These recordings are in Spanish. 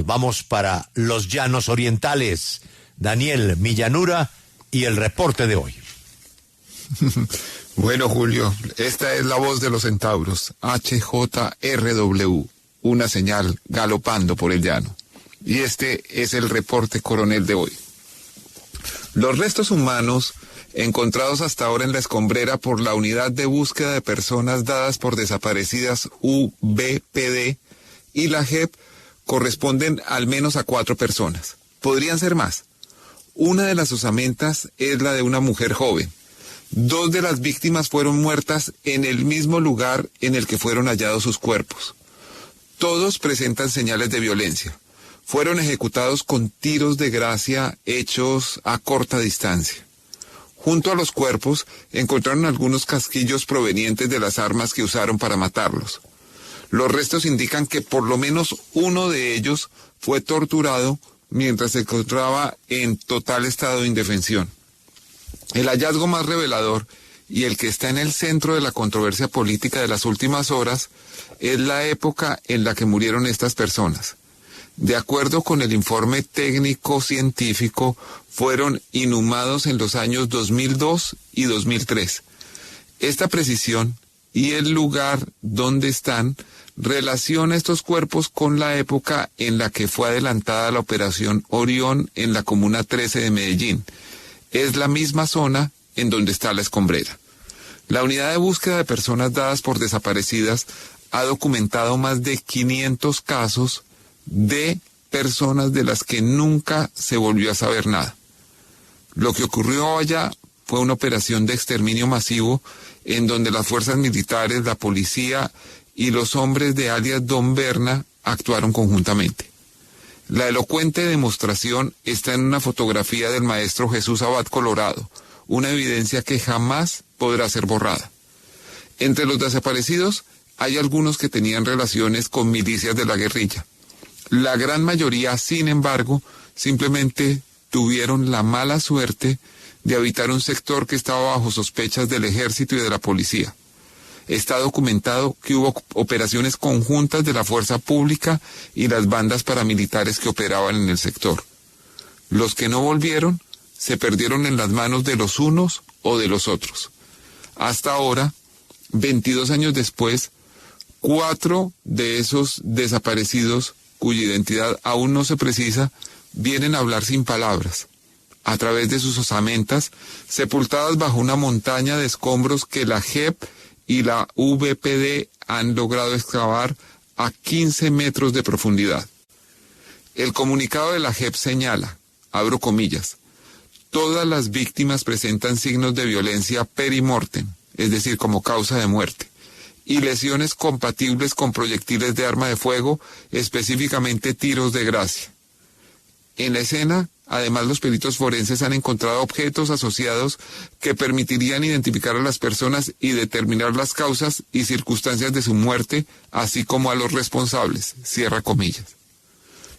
vamos para los Llanos Orientales. Daniel Millanura y el reporte de hoy. Bueno, Julio, esta es la voz de los centauros, HJRW, una señal galopando por el llano. Y este es el reporte coronel de hoy. Los restos humanos encontrados hasta ahora en la escombrera por la Unidad de Búsqueda de Personas Dadas por Desaparecidas UBPD y la JEP corresponden al menos a 4 personas. Podrían ser más. Una de las osamentas es la de una mujer joven. 2 de las víctimas fueron muertas en el mismo lugar en el que fueron hallados sus cuerpos. Todos presentan señales de violencia. Fueron ejecutados con tiros de gracia hechos a corta distancia. Junto a los cuerpos encontraron algunos casquillos provenientes de las armas que usaron para matarlos. Los restos indican que por lo menos uno de ellos fue torturado mientras se encontraba en total estado de indefensión. El hallazgo más revelador y el que está en el centro de la controversia política de las últimas horas es la época en la que murieron estas personas. De acuerdo con el informe técnico científico, fueron inhumados en los años 2002 y 2003. Esta precisión y el lugar donde están relaciona estos cuerpos con la época en la que fue adelantada la Operación Orión en la Comuna 13 de Medellín. Es la misma zona en donde está la escombrera. La Unidad de Búsqueda de Personas Dadas por Desaparecidas ha documentado más de 500 casos de personas de las que nunca se volvió a saber nada. Lo que ocurrió allá fue una operación de exterminio masivo en donde las fuerzas militares, la policía y los hombres de alias Don Berna actuaron conjuntamente. La elocuente demostración está en una fotografía del maestro Jesús Abad Colorado, una evidencia que jamás podrá ser borrada. Entre los desaparecidos hay algunos que tenían relaciones con milicias de la guerrilla. La gran mayoría, sin embargo, simplemente tuvieron la mala suerte de habitar un sector que estaba bajo sospechas del ejército y de la policía. Está documentado que hubo operaciones conjuntas de la fuerza pública y las bandas paramilitares que operaban en el sector. Los que no volvieron se perdieron en las manos de los unos o de los otros. Hasta ahora, 22 años después, 4 de esos desaparecidos, cuya identidad aún no se precisa, vienen a hablar sin palabras, a través de sus osamentas, sepultadas bajo una montaña de escombros que la JEP y la UBPD han logrado excavar a 15 metros de profundidad. El comunicado de la JEP señala, abro comillas, todas las víctimas presentan signos de violencia perimortem, es decir, como causa de muerte, y lesiones compatibles con proyectiles de arma de fuego, específicamente tiros de gracia. En la escena, además, los peritos forenses han encontrado objetos asociados que permitirían identificar a las personas y determinar las causas y circunstancias de su muerte, así como a los responsables, cierra comillas.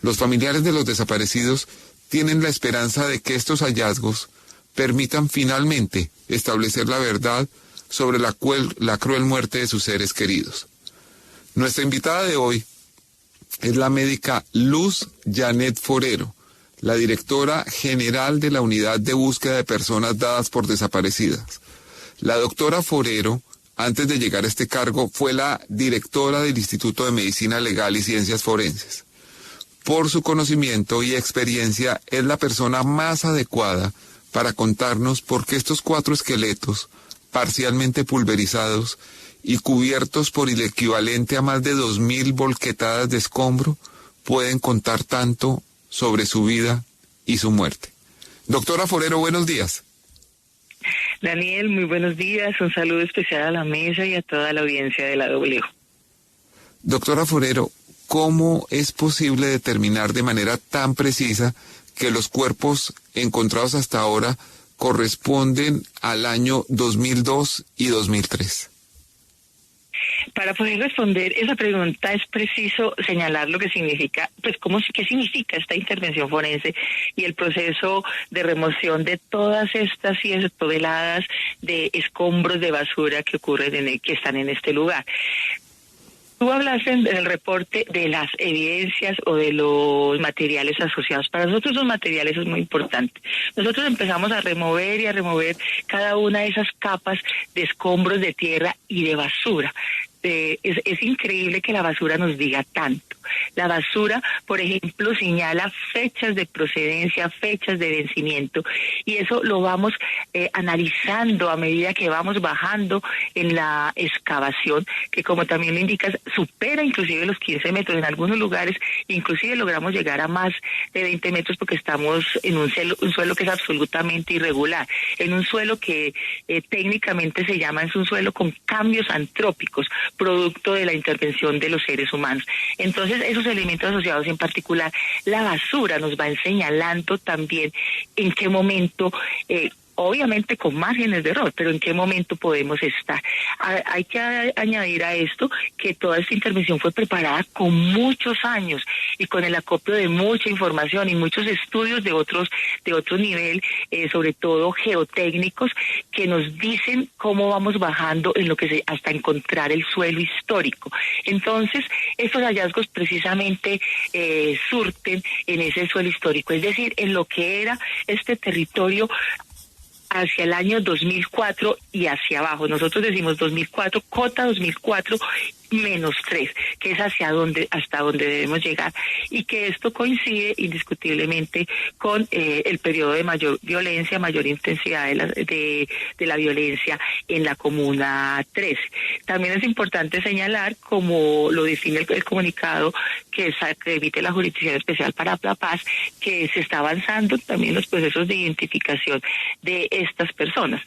Los familiares de los desaparecidos tienen la esperanza de que estos hallazgos permitan finalmente establecer la verdad sobre la cruel muerte de sus seres queridos. Nuestra invitada de hoy es la médica Luz Janet Forero, la directora general de la Unidad de Búsqueda de Personas Dadas por Desaparecidas. La doctora Forero, antes de llegar a este cargo, fue la directora del Instituto de Medicina Legal y Ciencias Forenses. Por su conocimiento y experiencia, es la persona más adecuada para contarnos por qué estos 4 esqueletos, parcialmente pulverizados y cubiertos por el equivalente a más de 2.000 volquetadas de escombro, pueden contar tanto sobre su vida y su muerte. Doctora Forero, buenos días. Daniel, muy buenos días. Un saludo especial a la mesa y a toda la audiencia de la W. Doctora Forero, ¿cómo es posible determinar de manera tan precisa que los cuerpos encontrados hasta ahora corresponden al año 2002 y 2003? Para poder responder esa pregunta es preciso señalar lo que significa, qué significa esta intervención forense y el proceso de remoción de todas estas 10 toneladas de escombros de basura que ocurren que están en este lugar. Tú hablaste en el reporte de las evidencias o de los materiales asociados. Para nosotros los materiales es muy importante. Nosotros empezamos a remover y a remover cada una de esas capas de escombros de tierra y de basura. Es increíble que la basura nos diga tanto. La basura, por ejemplo, señala fechas de procedencia, fechas de vencimiento, y eso lo vamos analizando a medida que vamos bajando en la excavación, que como también lo indicas, supera inclusive los 15 metros en algunos lugares, inclusive logramos llegar a más de 20 metros porque estamos en un suelo que es absolutamente irregular, en un suelo que técnicamente se llama, es un suelo con cambios antrópicos, producto de la intervención de los seres humanos. Entonces, esos elementos asociados, en particular la basura, nos van señalando también en qué momento, obviamente con márgenes de error, pero en qué momento podemos estar. Hay que añadir a esto que toda esta intervención fue preparada con muchos años y con el acopio de mucha información y muchos estudios de otro nivel, sobre todo geotécnicos, que nos dicen cómo vamos bajando en lo que hasta encontrar el suelo histórico. Entonces, estos hallazgos precisamente surten en ese suelo histórico, es decir, en lo que era este territorio hacia el año 2004 y hacia abajo. Nosotros decimos 2004, cota 2004 -3, que es hasta donde debemos llegar, y que esto coincide indiscutiblemente con el periodo de mayor violencia, mayor intensidad de la violencia en la Comuna 13. También es importante señalar, como lo define el comunicado que emite la Jurisdicción Especial para la Paz, que se está avanzando también los procesos de identificación de estas personas.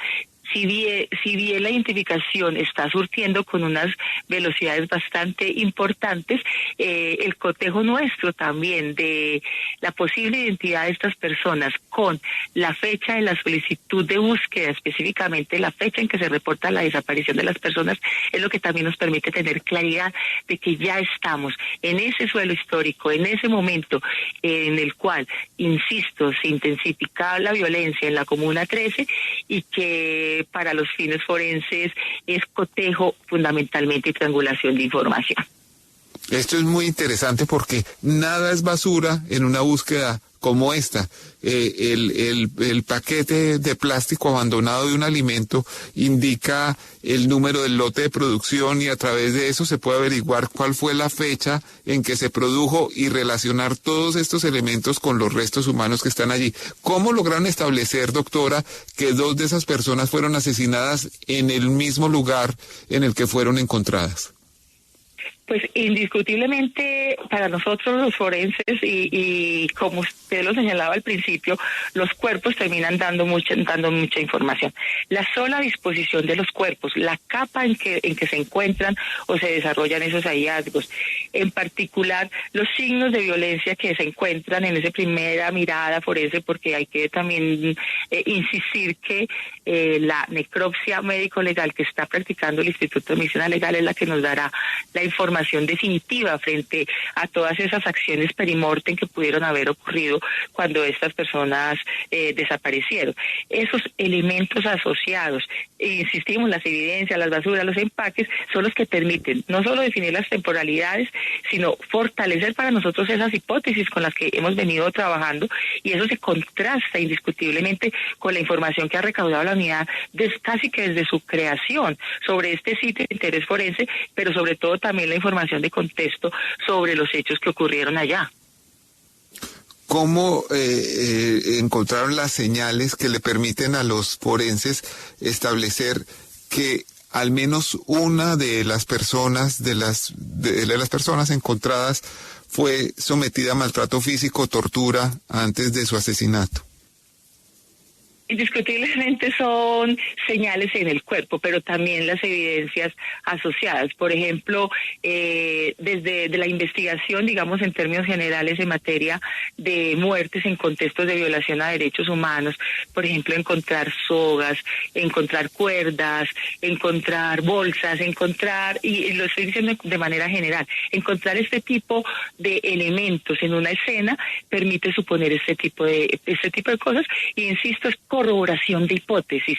Si bien la identificación está surtiendo con unas velocidades bastante importantes, el cotejo nuestro también de la posible identidad de estas personas con la fecha de la solicitud de búsqueda, específicamente la fecha en que se reporta la desaparición de las personas, es lo que también nos permite tener claridad de que ya estamos en ese suelo histórico, en ese momento en el cual, insisto, se intensificaba la violencia en la Comuna 13 y que para los fines forenses es cotejo fundamentalmente y triangulación de información. Esto es muy interesante porque nada es basura en una búsqueda como esta. El paquete de plástico abandonado de un alimento indica el número del lote de producción y a través de eso se puede averiguar cuál fue la fecha en que se produjo y relacionar todos estos elementos con los restos humanos que están allí. ¿Cómo lograron establecer, doctora, que 2 de esas personas fueron asesinadas en el mismo lugar en el que fueron encontradas? Pues indiscutiblemente para nosotros los forenses y como usted lo señalaba al principio, los cuerpos terminan dando mucha información. La sola disposición de los cuerpos, la capa en que se encuentran o se desarrollan esos hallazgos, en particular los signos de violencia que se encuentran en esa primera mirada forense, porque hay que también insistir que la necropsia médico-legal que está practicando el Instituto de Medicina Legal es la que nos dará la información definitiva frente a todas esas acciones perimortem que pudieron haber ocurrido cuando estas personas desaparecieron. Esos elementos asociados, insistimos, las evidencias, las basuras, los empaques, son los que permiten no solo definir las temporalidades, sino fortalecer para nosotros esas hipótesis con las que hemos venido trabajando, y eso se contrasta indiscutiblemente con la información que ha recaudado la unidad casi que desde su creación sobre este sitio de interés forense, pero sobre todo también la información de contexto sobre los hechos que ocurrieron allá. ¿Cómo encontraron las señales que le permiten a los forenses establecer que al menos una de las personas de las personas encontradas fue sometida a maltrato físico, tortura antes de su asesinato? Indiscutiblemente son señales en el cuerpo, pero también las evidencias asociadas. Por ejemplo, desde la investigación, digamos en términos generales en materia de muertes en contextos de violación a derechos humanos, por ejemplo, encontrar sogas, encontrar cuerdas, encontrar bolsas, y lo estoy diciendo de manera general, encontrar este tipo de elementos en una escena permite suponer este tipo de cosas, y insisto, es corroboración de hipótesis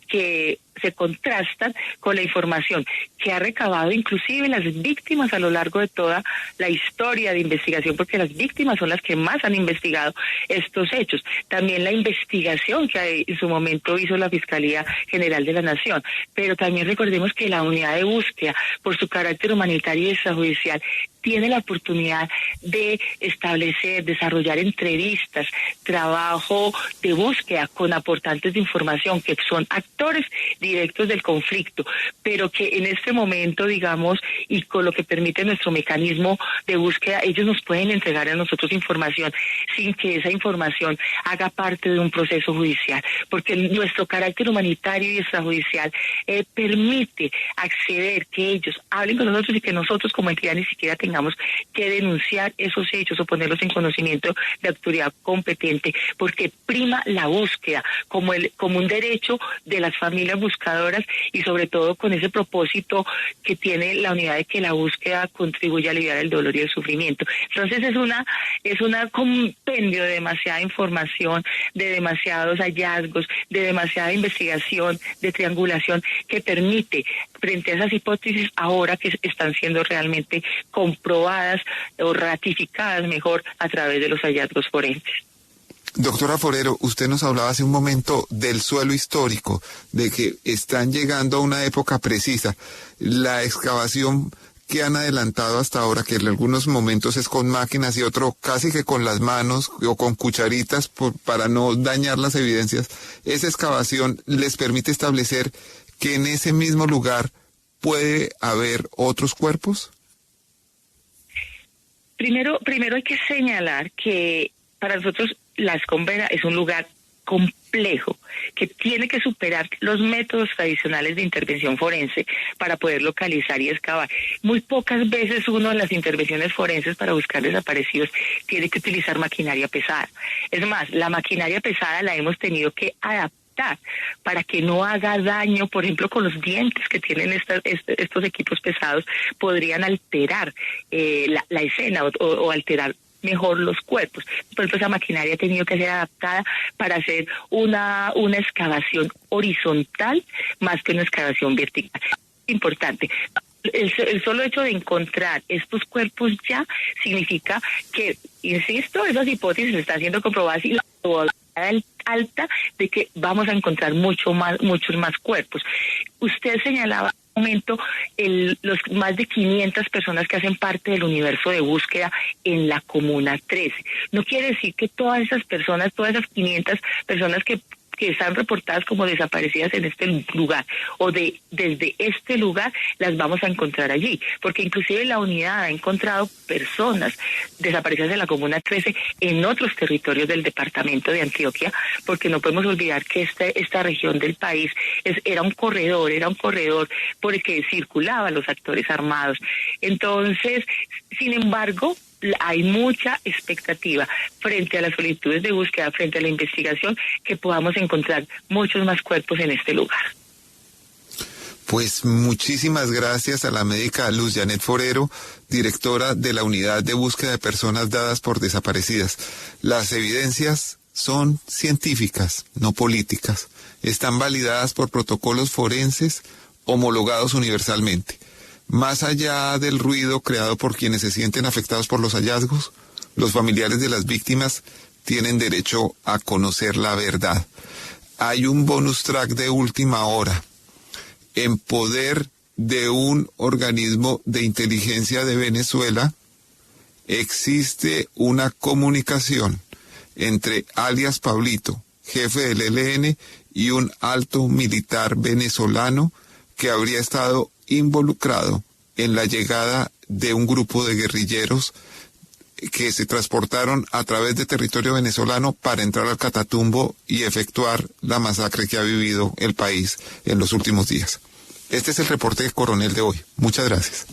que se contrastan con la información que ha recabado inclusive las víctimas a lo largo de toda la historia de investigación, porque las víctimas son las que más han investigado estos hechos. También la investigación que en su momento hizo la Fiscalía General de la Nación, pero también recordemos que la unidad de búsqueda, por su carácter humanitario y extrajudicial, tiene la oportunidad de establecer, desarrollar entrevistas, trabajo de búsqueda con aportantes de información que son actores directos del conflicto, pero que en este momento, digamos, y con lo que permite nuestro mecanismo de búsqueda, ellos nos pueden entregar a nosotros información sin que esa información haga parte de un proceso judicial, porque nuestro carácter humanitario y extrajudicial permite acceder, que ellos hablen con nosotros y que nosotros como entidad ni siquiera tengamos que denunciar esos hechos o ponerlos en conocimiento de autoridad competente, porque prima la búsqueda como un derecho de las familias buscadoras, y sobre todo con ese propósito que tiene la unidad de que la búsqueda contribuye a aliviar el dolor y el sufrimiento. Entonces es una compendio de demasiada información, de demasiados hallazgos, de demasiada investigación, de triangulación, que permite, frente a esas hipótesis ahora que están siendo realmente comprobadas o ratificadas mejor a través de los hallazgos forenses. Doctora Forero, usted nos hablaba hace un momento del suelo histórico, de que están llegando a una época precisa. La excavación que han adelantado hasta ahora, que en algunos momentos es con máquinas y otro casi que con las manos o con cucharitas para no dañar las evidencias, esa excavación les permite establecer que en ese mismo lugar puede haber otros cuerpos. Primero hay que señalar que para nosotros la Escombrera es un lugar complejo que tiene que superar los métodos tradicionales de intervención forense para poder localizar y excavar. Muy pocas veces uno en las intervenciones forenses para buscar desaparecidos tiene que utilizar maquinaria pesada. Es más, la maquinaria pesada la hemos tenido que adaptar para que no haga daño, por ejemplo, con los dientes que tienen estos equipos pesados, podrían alterar la escena o alterar mejor los cuerpos. Por ejemplo, esa maquinaria ha tenido que ser adaptada para hacer una excavación horizontal más que una excavación vertical. Importante. El solo hecho de encontrar estos cuerpos ya significa que, insisto, esas hipótesis están siendo comprobadas y la probabilidad alta de que vamos a encontrar muchos más cuerpos. Usted señalaba momento los más de 500 personas que hacen parte del universo de búsqueda en la Comuna 13. No quiere decir que todas esas 500 personas que están reportadas como desaparecidas en este lugar o desde este lugar las vamos a encontrar allí, porque inclusive la unidad ha encontrado personas desaparecidas en la Comuna 13 en otros territorios del departamento de Antioquia, porque no podemos olvidar que esta región del país era un corredor por el que circulaban los actores armados. Entonces, sin embargo, hay mucha expectativa frente a las solicitudes de búsqueda, frente a la investigación, que podamos encontrar muchos más cuerpos en este lugar. Pues muchísimas gracias a la médica Luz Janet Forero, directora de la Unidad de Búsqueda de Personas Dadas por Desaparecidas. Las evidencias son científicas, no políticas. Están validadas por protocolos forenses homologados universalmente. Más allá del ruido creado por quienes se sienten afectados por los hallazgos, los familiares de las víctimas tienen derecho a conocer la verdad. Hay un bonus track de última hora. En poder de un organismo de inteligencia de Venezuela, existe una comunicación entre alias Pablito, jefe del ELN, y un alto militar venezolano que habría estado involucrado en la llegada de un grupo de guerrilleros que se transportaron a través de territorio venezolano para entrar al Catatumbo y efectuar la masacre que ha vivido el país en los últimos días. Este es el reporte coronel de hoy. Muchas gracias.